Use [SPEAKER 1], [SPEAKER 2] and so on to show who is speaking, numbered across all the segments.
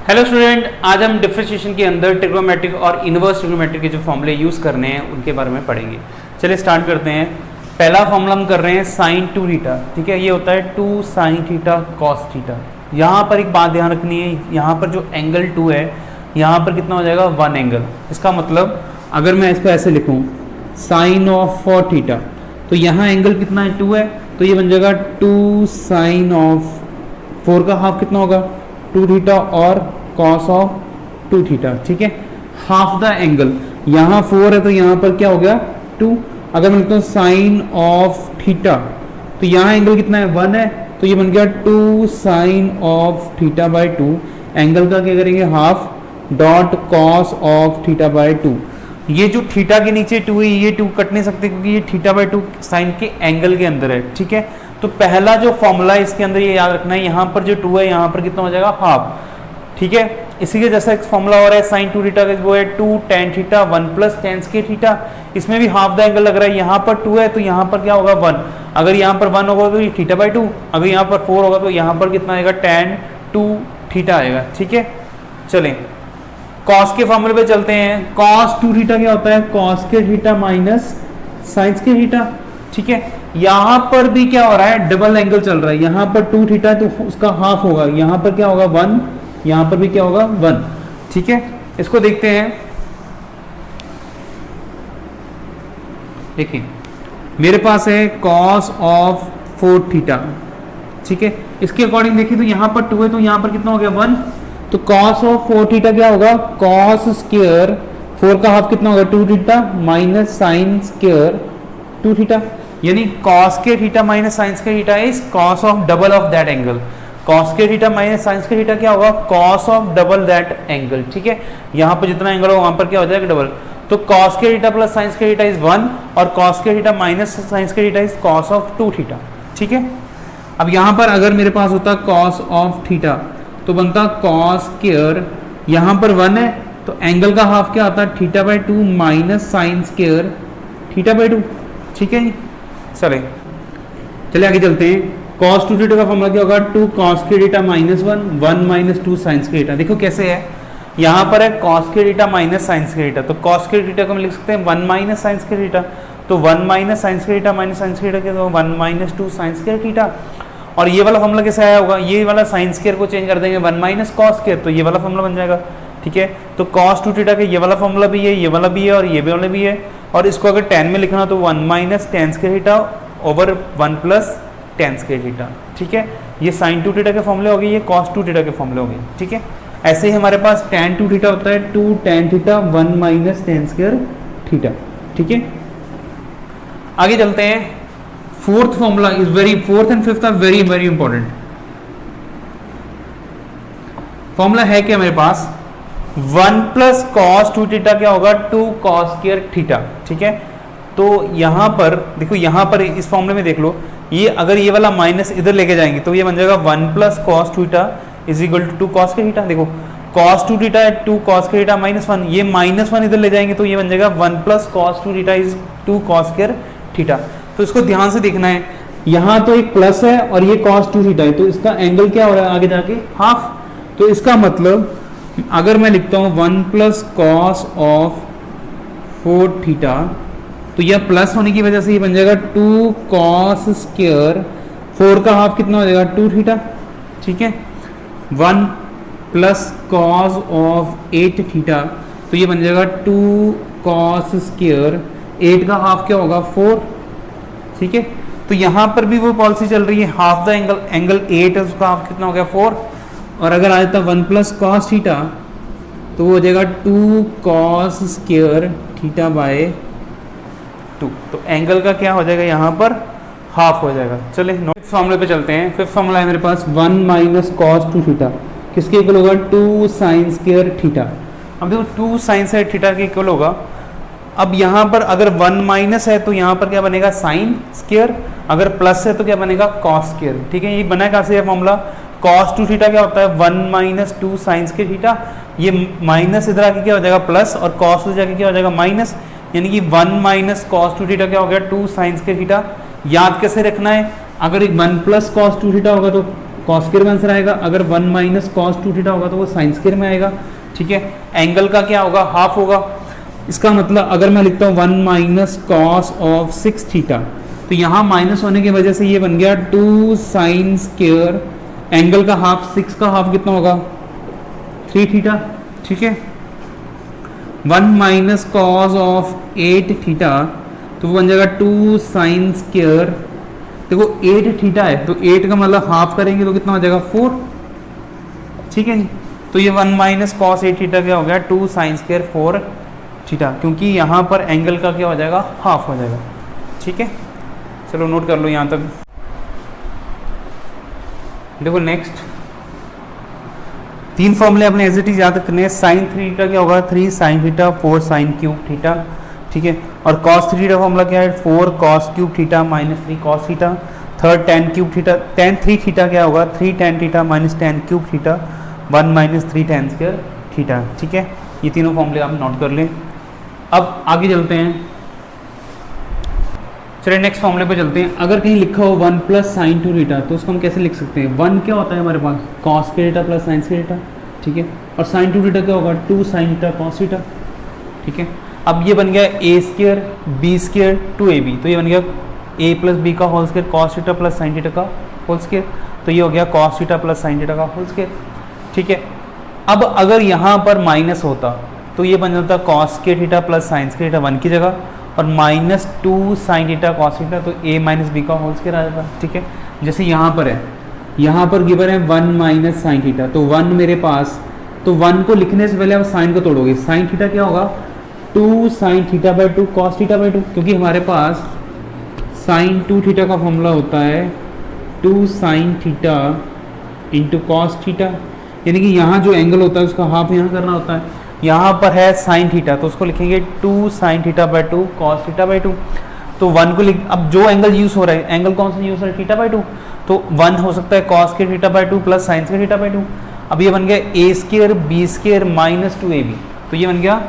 [SPEAKER 1] Hello student, आज हम differentiation के अंदर ट्रिग्नोमेट्रिक और इनवर्स ट्रिग्नोमेट्रिक के जो फॉर्मूले यूज़ करने हैं उनके बारे में पढ़ेंगे। चलिए स्टार्ट करते हैं। पहला फॉर्मूला हम कर रहे हैं साइन 2 थीटा। ठीक है, ये होता है 2 साइन थीटा कॉस थीटा। यहाँ पर एक बात ध्यान रखनी है, यहाँ पर जो एंगल 2 है यहाँ पर कितना हो जाएगा 1 एंगल। इसका मतलब अगर मैं इसको ऐसे लिखूँ साइन ऑफ 4 थीटा तो यहाँ एंगल कितना है 2 है, तो ये बन जाएगा 2 साइन ऑफ 4 का हाफ कितना होगा 2 थीटा और कॉस ऑफ 2 थीटा। ठीक है, हाफ द एंगल यहाँ 4 है तो यहाँ पर क्या हो गया 2। अगर मैं लिखता हूँ साइन ऑफ थीटा तो यहाँ एंगल कितना है 1 है, तो ये बन गया 2 sine of theta by 2। Angle का क्या करेंगे half dot cos of theta by 2। ये जो थीटा के नीचे 2 है ये 2 कट नहीं सकते क्योंकि ये थीटा बाई 2 साइन के एंगल के अंदर है। ठीक है, तो पहला जो फॉर्मूला है इसके अंदर ये याद रखना है, यहाँ पर जो 2 है यहाँ पर कितना हो जाएगा हाफ। ठीक है, इसी के जैसा एक फॉर्मूला हो रहा है साइन 2 थीटा का, वो है 2 tan theta 1 plus tan square theta. इसमें भी हाफ द एंगल लग रहा है, यहाँ पर 2 है तो यहाँ पर क्या होगा 1। अगर यहाँ पर 1 होगा तो ये थीटा बाई 2, अगर यहाँ पर 4 होगा तो यहाँ पर कितना आएगा tan 2 थीटा आएगा। ठीक है, चलें कॉस के फॉर्मूले पे चलते हैं। कॉस 2 थीटा क्या होता है कॉस के थीटा माइनस साइन के थीटा। ठीक है, यहाँ पर भी क्या हो रहा है डबल एंगल चल रहा है, यहाँ पर 2 थीटा तो उसका हाफ होगा, यहाँ पर क्या होगा 1, यहाँ पर भी क्या होगा 1। ठीक है, इसको देखते हैं। देखिए मेरे पास है कॉस ऑफ 4 थीटा। ठीक है, इसके अकॉर्डिंग देखिए तो यहाँ पर 2 है तो यहाँ पर कितना हो गया 1, तो कॉस ऑफ 4 थीटा क्या होगा कॉस स्क्वायर 4 का हाफ कितना होगा 2 theta minus sine square 2 theta. यानी कॉस के थीटा माइनस साइन के theta is cos of double of that angle. Cos के थीटा माइनस साइन के थीटा क्या होगा cos of double that angle. ठीक है, यहाँ पर जितना एंगल होगा वहां पर क्या हो जाएगा डबल। तो कॉस के थीटा प्लस साइन के थीटा इज 1 और कॉस के थीटा माइनस साइन के theta is cos of 2 theta. ठीक है, अब यहाँ पर अगर मेरे पास होता कॉस ऑफ थीटा तो बनता कॉस स्क्वायर, यहाँ पर 1 है तो एंगल का हाफ क्या आता है theta by 2 minus sine square theta by 2। ठीक है जी, चले आगे चलते हैं। cos 2 थीटा का फॉर्मूला क्या होगा 2 cos के थीटा माइनस 1 1 माइनस 2 साइन के थीटा। देखो कैसे है, यहाँ पर है cos के थीटा माइनस साइन के थीटा, तो cos के थीटा को हम लिख सकते हैं 1 माइनस साइन के थीटा, तो 1 माइनस साइन के थीटा माइनस साइन के थीटा के तो 1 माइनस 2 साइन के थीटा। और ये वाला फॉर्मूला कैसे आया होगा, ये वाला साइन स्क्वायर को चेंज कर देंगे 1 माइनस कॉस स्क्वायर, तो ये वाला फॉर्मूला बन जाएगा। ठीक है, तो cos 2 थीटा का ये वाला फॉर्मूला भी है, ये वाला भी है और ये वाला भी है, और इसको अगर tan में लिखना तो 1 minus tan square theta over 1 plus tan square theta. ठीक है, ये sin 2 थीटा के फॉर्मूले हो गए, ये cos 2 थीटा के फॉर्मूले हो गए। ठीक है, ऐसे ही हमारे पास tan 2 थीटा होता है 2 tan theta 1 minus tan square theta. ठीक है, आगे चलते हैं। Fourth formula is fourth and fifth are very very important. Formula है क्या मेरे पास 1 प्लस कॉस 2 थीटा क्या होगा 2 कॉस स्क्वायर थीटा। ठीक है, तो यहाँ पर देखो, यहाँ पर इस फॉर्मूले में देख लो, ये अगर ये वाला माइनस इधर लेके जाएंगे तो ये बन जाएगा 1 plus cos theta is equal to 2 cos के थीटा। देखो कॉस 2 थीटा है 2 कॉस के थीटा माइनस 1, ये माइनस 1 इधर ले जाएंगे तो ये बन जाएगा 1 plus cos 2 theta is 2 cos square theta. तो इसको ध्यान से देखना है, यहाँ तो एक प्लस है और ये कॉस 2 थीटा है, तो इसका एंगल क्या हो रहा है आगे जाके हाफ। तो इसका मतलब अगर मैं लिखता हूँ 1 प्लस कॉस ऑफ 4 थीटा तो यह प्लस होने की वजह से ये बन जाएगा 2 कॉस स्क्वायर 4 का हाफ कितना हो जाएगा 2 थीटा। ठीक है, 1 प्लस कॉस ऑफ 8 थीटा तो ये बन जाएगा 2 कॉस स्क्वायर 8 का हाफ क्या होगा 4। ठीक है, तो यहाँ पर भी वो पॉलिसी चल रही है हाफ द एंगल 8 है उसका हाफ कितना हो गया 4, और अगर आ जाता 1 प्लस कॉस थीटा तो वो हो जाएगा 2 कॉस स्क्वायर थीटा बाय 2, तो एंगल का क्या हो जाएगा यहाँ पर हाफ हो जाएगा। चलिए फिफ्थ फॉर्मूले पे चलते हैं। फिफ्थ फॉर्मूला है मेरे पास 1 माइनस कॉस 2 थीटा किसके इक्वल होगा 2 साइन स्क्वायर थीटा। अब देखो 2 साइन स्क्वायर थीटा के इक्वल होगा। अब यहाँ पर अगर 1 माइनस है तो यहाँ पर क्या बनेगा साइन स्क्वायर, अगर प्लस है तो क्या बनेगा कॉस स्क्वायर। ठीक है, ये बना कहाँ से फॉर्मूला cos 2 थीटा क्या होता है 1 माइनस 2 साइन के थीटा, ये माइनस इधर आके क्या हो जाएगा प्लस और cos उधर जाके क्या हो जाएगा माइनस, यानी कि 1 माइनस cos 2 थीटा क्या हो गया 2 साइन के थीटा। याद कैसे रखना है, अगर 1 प्लस cos 2 थीटा होगा तो कॉस स्क्वायर में आंसर आएगा, अगर 1 माइनस कॉस 2 थीटा होगा तो वो साइन स्क्वायर में आएगा, ठीक है। एंगल का क्या होगा, हाफ होगा। इसका मतलब अगर मैं लिखता हूँ 1 माइनस कॉस ऑफ 6 थीटा, तो यहाँ माइनस होने की वजह से ये बन गया 2 साइन स्क्वायर, एंगल का हाफ, 6 का हाफ कितना होगा 3 थीटा, ठीक है। 1 माइनस कॉस ऑफ 8 थीटा, तो वो बन जाएगा 2 साइन स्क्वायर, देखो 8 थीटा है तो 8 का मतलब हाफ करेंगे तो कितना हो जाएगा 4, ठीक है जी। तो ये 1 माइनस कॉस 8 थीटा क्या हो गया 2 साइन स्क्वायर 4 थीटा, क्योंकि यहाँ पर एंगल का क्या हो जाएगा हाफ हो जाएगा, ठीक है। चलो नोट कर लो यहाँ तक। देखो नेक्स्ट 3 फॉर्मूले अपने एज इट इज याद रखने हैं। साइन 3 थीटा क्या होगा 3 sine theta 4 sine cube theta, ठीक है। और कॉस 3 थीटा फॉर्मूला क्या है 4 cos cube theta minus 3 cos theta. Third ten cube theta, ten 3 theta क्या होगा 3 tan theta minus ten cube theta 1 minus 3 ten square theta, ठीक है। ये तीनों फॉर्मूले आप नोट कर लें। अब आगे चलते हैं, चलिए नेक्स्ट फॉर्मूले पे चलते हैं। अगर कहीं लिखा हो 1 प्लस साइन 2 थीटा तो उसको हम कैसे लिख सकते हैं, 1 क्या होता है हमारे पास कॉस के थीटा प्लस साइन के थीटा, ठीक है। और साइन 2 थीटा क्या होगा 2 साइन थीटा कॉस थीटा, ठीक है। अब ये बन गया a square b square 2ab, तो ये बन गया a प्लस बी का whole square cos theta plus sine theta का होल स्क्वायर, तो ये हो गया cos theta plus sine theta का होल स्क्वायर, ठीक है। अब अगर यहाँ पर माइनस होता तो ये बन जाता कॉस के थीटा प्लस साइन के थीटा 1 की जगह, और minus 2 sign theta cos theta, तो a माइनस बी का होल स्क्वायर आ जाता, ठीक है। जैसे यहाँ पर है, यहाँ पर गिवन है 1 माइनस साइन थीटा, तो 1 मेरे पास, तो 1 को लिखने से पहले आप साइन को तोड़ोगे, साइन थीटा क्या होगा 2 sine theta by 2 cos theta by 2, क्योंकि हमारे पास साइन 2 थीटा का फॉर्मूला होता है 2 sine theta into cos theta, यानी कि यहाँ जो एंगल होता है उसका हाफ यहाँ करना होता है। यहाँ पर है साइन थीटा तो उसको लिखेंगे 2 sine theta by 2 cos theta by 2, तो 1 को लिख, अब जो एंगल यूज़ हो रहा है, एंगल कौन सा यूज़ हो रहा है थीटा बाई 2, तो 1 हो सकता है कॉस के थीटा बाई 2 प्लस साइन के थीटा बाई 2। अब ये बन गया a square b square minus 2ab, तो ये बन गया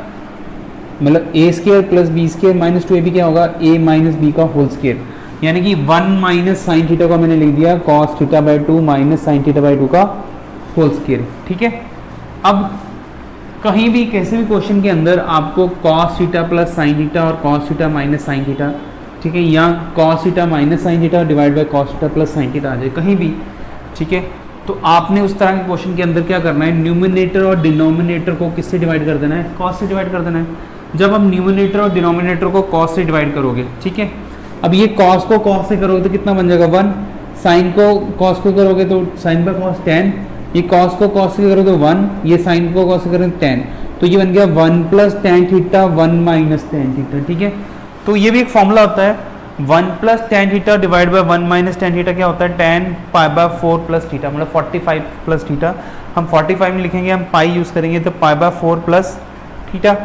[SPEAKER 1] मतलब a square plus b square minus 2ab क्या होगा a माइनस बी का होल स्क्वायर, यानी कि 1 माइनस साइन थीटा को मैंने लिख दिया cos theta by 2 minus sine theta by 2 का होल स्क्वायर, ठीक है। अब कहीं भी कैसे भी क्वेश्चन के अंदर आपको cos theta plus sine theta और cos theta minus sine theta, ठीक है, या cos theta minus sine theta divide by cos theta plus sine theta आ जाए कहीं भी, ठीक है। तो आपने उस तरह के क्वेश्चन के अंदर क्या करना है, न्यूमिनेटर और डिनोमिनेटर को किससे डिवाइड कर देना है, कॉस से डिवाइड कर देना है। जब आप न्यूमिनेटर और डिनोमिनेटर को कॉस से डिवाइड करोगे, ठीक है, अब ये कॉस को कॉस से करोगे तो कितना बन जाएगा 1, साइन को कॉस को करोगे तो साइन बाय कॉस 10, ये कॉस को कॉस से करोगे तो 1, ये साइन को कॉस से करोगे 10, तो ये बन गया 1 plus tan theta 1 minus tan theta, ठीक है। तो ये भी एक फॉर्मूला होता है 1 plus tan theta divide bye 1 minus tan theta क्या होता है 10 पाई बाय 4 प्लस थीटा, मतलब 45 प्लस थीटा। हम 45 में लिखेंगे, हम पाई यूज़ करेंगे तो पाई बाय 4 प्लस थीटा।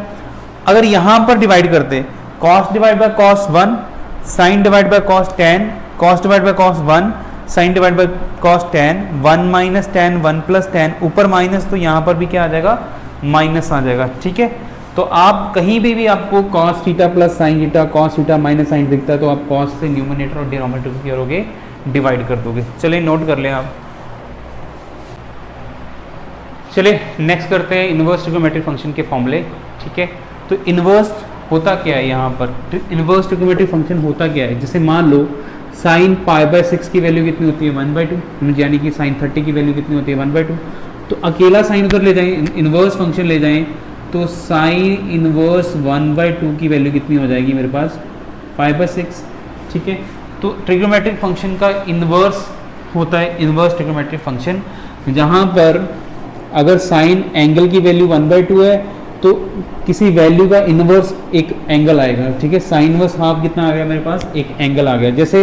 [SPEAKER 1] अगर यहाँ पर डिवाइड करते cos divide by cos 1, sine divide by cos 10, cos divide by cos 1, sine divide by cos 10, 1 minus 10 1 plus 10 ऊपर माइनस, तो यहाँ पर भी क्या आ जाएगा माइनस आ जाएगा, ठीक है। तो आप कहीं भी आपको cos theta plus sine theta cos theta minus sine दिखता है तो आप कॉस से न्यूमरेटर और डिनोमिनेटर को करोगे डिवाइड कर दोगे। चलिए नोट कर लें आप। चलिए नेक्स्ट करते हैं इनवर्स ट्रिग्नोमेट्रिक फंक्शन के फॉर्मूले, ठीक है। तो इनवर्स होता क्या है, यहाँ पर इनवर्स ट्रिग्नोमेट्रिक फंक्शन होता क्या है, जैसे मान लो साइन पाई बाय 6 की वैल्यू कितनी होती है 1/2, यानी कि साइन 30 की वैल्यू कितनी होती है 1/2, तो अकेला साइन उधर ले जाएं, इनवर्स फंक्शन ले जाएं तो साइन इनवर्स 1/2 की वैल्यू कितनी हो जाएगी मेरे पास पाई बाय 6, ठीक है। तो ट्रिग्नोमेट्रिक फंक्शन का इनवर्स होता है इनवर्स ट्रिग्नोमेट्रिक फंक्शन, जहाँ पर अगर साइन एंगल की वैल्यू 1/2 है तो किसी वैल्यू का इनवर्स एक एंगल आएगा, ठीक है। साइन इनवर्स हाफ कितना आ गया मेरे पास, एक एंगल आ गया। जैसे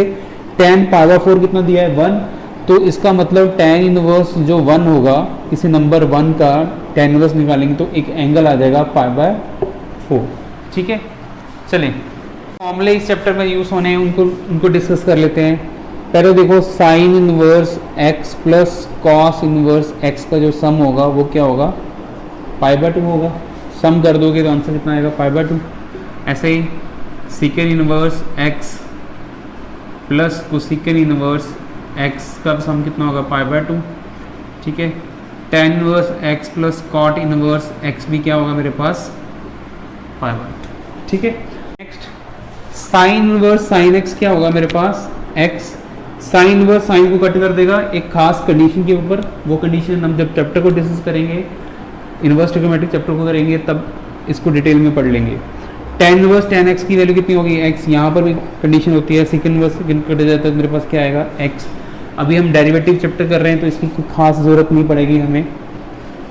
[SPEAKER 1] tan पावर 4 कितना दिया है 1, तो इसका मतलब tan इनवर्स जो 1 होगा किसी नंबर 1 का tan इनवर्स निकालेंगे तो एक एंगल आ जाएगा पाई बाय 4, ठीक है। चलें फॉर्मूले इस चैप्टर में यूज़ होने हैं उनको डिस्कस कर लेते हैं। पहले देखो sine inverse x plus cos inverse x का जो सम होगा वो क्या होगा पाई बाय 2 होगा। सम कर दोगे तो आंसर कितना आएगा पाई बाय 2। ऐसे ही secant inverse x plus cosecant inverse x का सम कितना होगा π/2, ठीक है। tan inverse x plus cot inverse x भी क्या होगा मेरे पास π/2, ठीक है। Next sine inverse sine x क्या होगा मेरे पास x, साइन इनवर्स साइन को कट कर देगा एक खास कंडीशन के ऊपर, वो कंडीशन हम जब चैप्टर को डिस्कस करेंगे, इनवर्स ट्रिग्नोमेट्रिक चैप्टर को करेंगे तब इसको डिटेल में पढ़ लेंगे। tan इनवर्स tan x की वैल्यू कितनी होगी x, यहाँ पर भी कंडीशन होती है सेकंड इनवर्स कट जाता है मेरे पास क्या आएगा x। अभी हम डेरिवेटिव चैप्टर कर रहे हैं तो इसकी कोई खास ज़रूरत नहीं पड़ेगी हमें,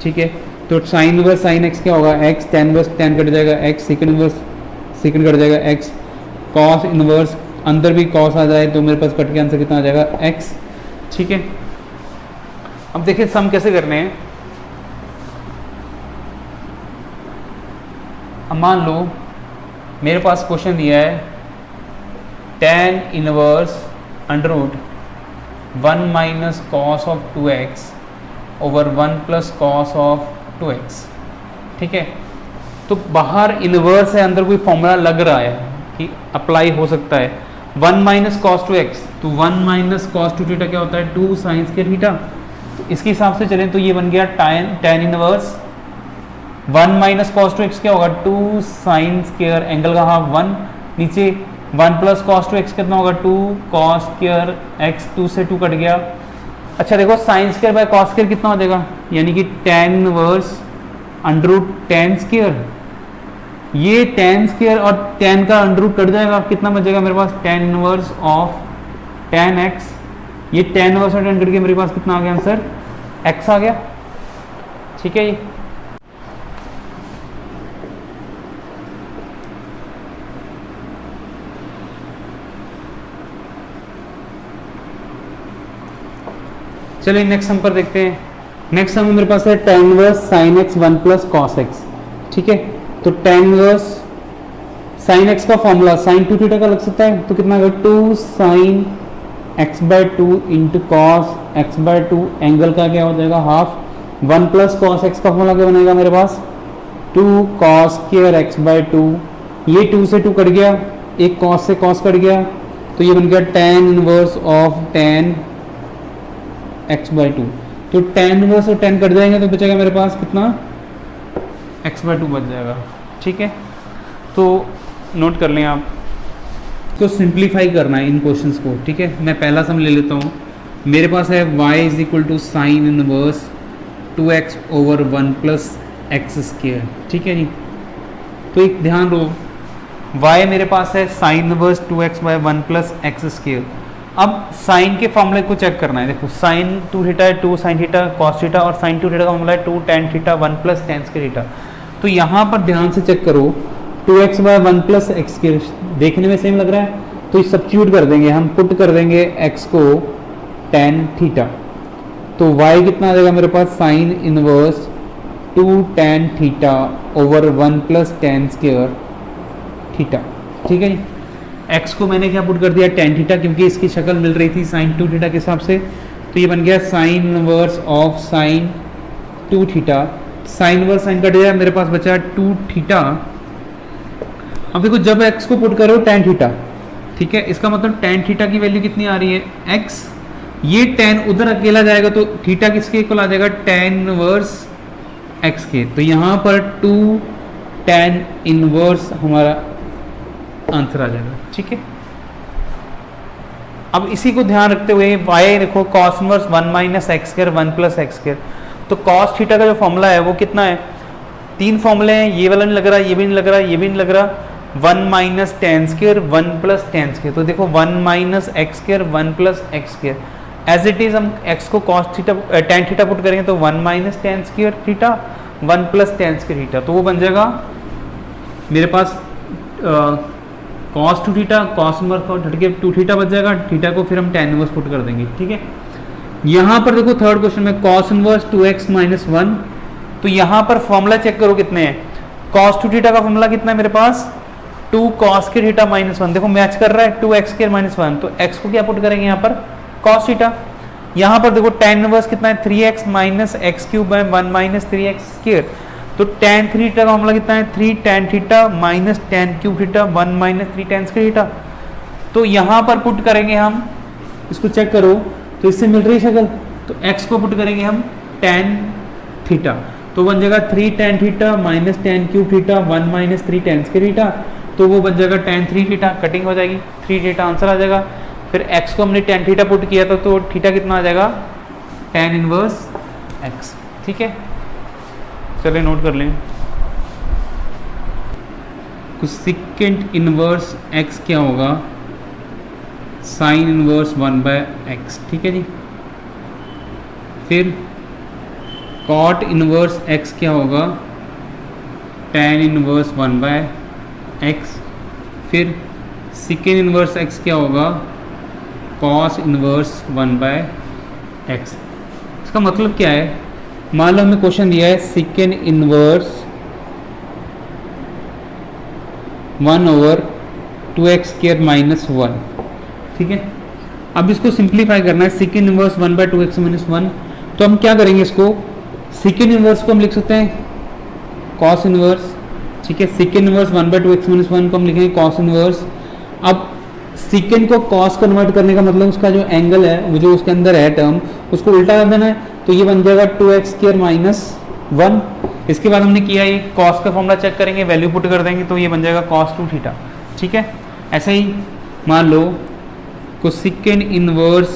[SPEAKER 1] ठीक है। तो साइन इनवर्स साइन x क्या होगा x, tan inverse tan cut जाएगा x, second inverse second cut जाएगा x, cos इनवर्स अंदर भी cos आ जाए तो मेरे पास कट के आंसर कितना आ जाएगा x, ठीक है। अब देखिए सम कैसे करने हैं। अब मान लो मेरे पास क्वेश्चन दिया है tan inverse under root 1 minus cos of 2x over 1 plus cos of 2x, ठीक है। तो बाहर इनवर्स है, अंदर कोई फॉर्मूला लग रहा है कि अप्लाई हो सकता है। 1 माइनस कॉस 2x, तो 1 माइनस कॉस 2 थीटा क्या होता है 2 साइन स्क्वायर थीटा। तो इसके हिसाब से चलें तो ये बन गया tan inverse 1 minus cos 2x क्या होगा 2 साइन स्क्वायर एंगल का हाफ 1, नीचे 1 प्लस कॉस 2x कितना होगा 2 कॉस स्क्वायर x, 2 से 2 कट गया। अच्छा देखो sine square by cos square कितना हो जाएगा, यानी कि tan inverse under root tan square, ये tan स्क्वायर और tan का अंडर रूट कट जाएगा, कितना बचेगा मेरे पास tan inverse of tan x, ये tan इनवर्स और tan कट के मेरे पास कितना आ गया आंसर x आ गया, ठीक है। ये चलिए नेक्स्ट सम पर देखते हैं। नेक्स्ट सम मेरे पास है tan inverse sin x 1 plus cos x, ठीक है। तो tan इनवर्स sin x का फॉर्मूला sin 2 थीटा का लग सकता है, तो कितना होगा 2 sin x/2 into cos x/2 angle का क्या हो जाएगा हाफ, 1 प्लस कॉस x का फॉर्मूला क्या बनेगा मेरे पास 2 cos स्क्वायर x/2, ये 2 से 2 कट गया, एक cos से cos कट गया, तो ये बन गया tan inverse of tan x/2। तो tan इनवर्स और tan कट जाएंगे तो बचेगा मेरे पास कितना x/2 बच जाएगा, ठीक है। तो नोट कर लें आप, तो सिंप्लीफाई करना है इन क्वेश्चंस को, ठीक है। मैं पहला सम ले लेता हूँ, मेरे पास है y is equal to sine inverse 2x over 1 plus x square, ठीक है जी। तो एक ध्यान दो, y मेरे पास है sine inverse 2x by 1 plus x square. अब साइन के फॉर्मूले को चेक करना है, देखो साइन 2 थीटा है 2 साइन थीटा कॉस थीटा, और साइन 2 थीटा का फॉर्मूला है 2 tan theta 1 plus tan square theta. तो यहाँ पर ध्यान से चेक करो 2x by 1 plus x square देखने में सेम लग रहा है, तो सब्स्टिट्यूट कर देंगे हम, पुट कर देंगे x को tan थीटा, तो y कितना आ जाएगा मेरे पास साइन इनवर्स 2 tan थीटा over 1 plus tan square theta, ठीक है जी। x को मैंने क्या पुट कर दिया tan थीटा, क्योंकि इसकी शक्ल मिल रही थी साइन 2 थीटा के हिसाब से, तो ये बन गया sine inverse of sine 2 theta, sign inverse sign cut गया, मेरे पास बचा 2 थीटा। अब देखो जब x को पुट करो tan थीटा, ठीक है, इसका मतलब tan थीटा की वैल्यू कितनी आ रही है x, ये tan उधर अकेला जाएगा तो थीटा किसके इक्वल आ जाएगा tan इनवर्स x के, तो यहाँ पर 2 tan इनवर्स हमारा आंसर आ जाएगा, ठीक है। अब इसी को ध्यान रखते हुए y देखो cos inverse 1 minus x square 1 plus x square, तो cos थीटा का जो फॉर्मूला है वो कितना है, 3 फॉर्मूले हैं, ये वाला नहीं लग रहा, ये भी नहीं लग रहा, ये भी नहीं लग रहा, 1 minus tan square 1 plus tan square, तो देखो 1 minus x square 1 plus x square, as it is हम x को cos theta tan theta put करेंगे तो 1 minus tan square theta 1 plus tan square theta, तो वो बन जाएगा मेरे पास cos 2 थीटा cos इनवर्स हट के 2 थीटा बच जाएगा, थीटा को फिर हम tan इनवर्स पुट कर देंगे, ठीक है। यहाँ पर देखो थर्ड क्वेश्चन में cos इनवर्स 2x माइनस 1, तो यहाँ पर फॉर्मूला चेक करो कितने हैं, cos 2 थीटा का फॉर्मूला कितना है मेरे पास 2 cos के थीटा माइनस 1, देखो मैच कर रहा है 2x स्क्वायर माइनस 1, तो x को क्या पुट करेंगे यहाँ पर cos थीटा। यहाँ पर देखो tan इनवर्स कितना है 3x minus x cube by 1 minus 3x square, तो tan थीटा का मामला कितना है 3 tan theta minus tan cube theta 1 minus 3 tan square theta. तो यहाँ पर पुट करेंगे हम, इसको चेक करो, तो इससे मिल रही शक्ल। तो x को पुट करेंगे हम tan थीटा, तो बन जाएगा 3 tan theta minus tan cube theta 1 minus 3 tan square theta, तो वो बन जाएगा tan 3 थीटा, कटिंग हो जाएगी 3 थीटा आंसर आ जाएगा। फिर x को हमने tan थीटा पुट किया था तो थीटा कितना आ जाएगा tan इनवर्स x। ठीक है, चलिए नोट कर लें। कोसेकेंट इनवर्स x क्या होगा, साइन इनवर्स 1/x। ठीक है जी। फिर कॉट इनवर्स x क्या होगा, tan इनवर्स 1/x। फिर सिकेंड इनवर्स x क्या होगा, कॉस इनवर्स 1/x। इसका मतलब क्या है, मान लो हमें क्वेश्चन दिया है सिकेंड इनवर्स 1/2x² माइनस 1। ठीक है, अब इसको सिंप्लीफाई करना है, सिकेंड इनवर्स 1/2x माइनस 1। तो हम क्या करेंगे, इसको सिकेंड इनवर्स को हम लिख सकते हैं कॉस इनवर्स। ठीक है, सिकेंड इनवर्स 1/2x माइनस 1 को हम लिखेंगे कॉस इनवर्स। अब सिकेंड को कॉस कन्वर्ट करने का मतलब उसका जो एंगल है, वो जो उसके अंदर है टर्म, उसको उल्टा कर देना है, तो ये बन जाएगा 2x² माइनस 1। इसके बाद हमने किया ये कॉस का फॉर्मूला चेक करेंगे, वैल्यू पुट कर देंगे, तो ये बन जाएगा cos 2 थीटा। ठीक है, ऐसे ही मान लो cosecant inverse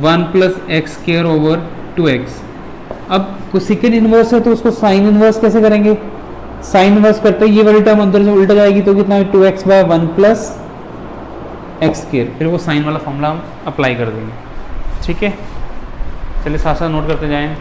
[SPEAKER 1] 1 plus x² over 2x। अब कोसेकेंट इनवर्स है तो उसको साइन इनवर्स कैसे करेंगे, साइन इनवर्स करते ही ये वाली टर्म अंदर से उल्टा जाएगी, तो कितना है 2x/1 प्लस x²। फिर वो साइन वाला फॉर्मूला हम अप्लाई कर देंगे। ठीक है, चलिए साथ साथ नोट करते जाएं।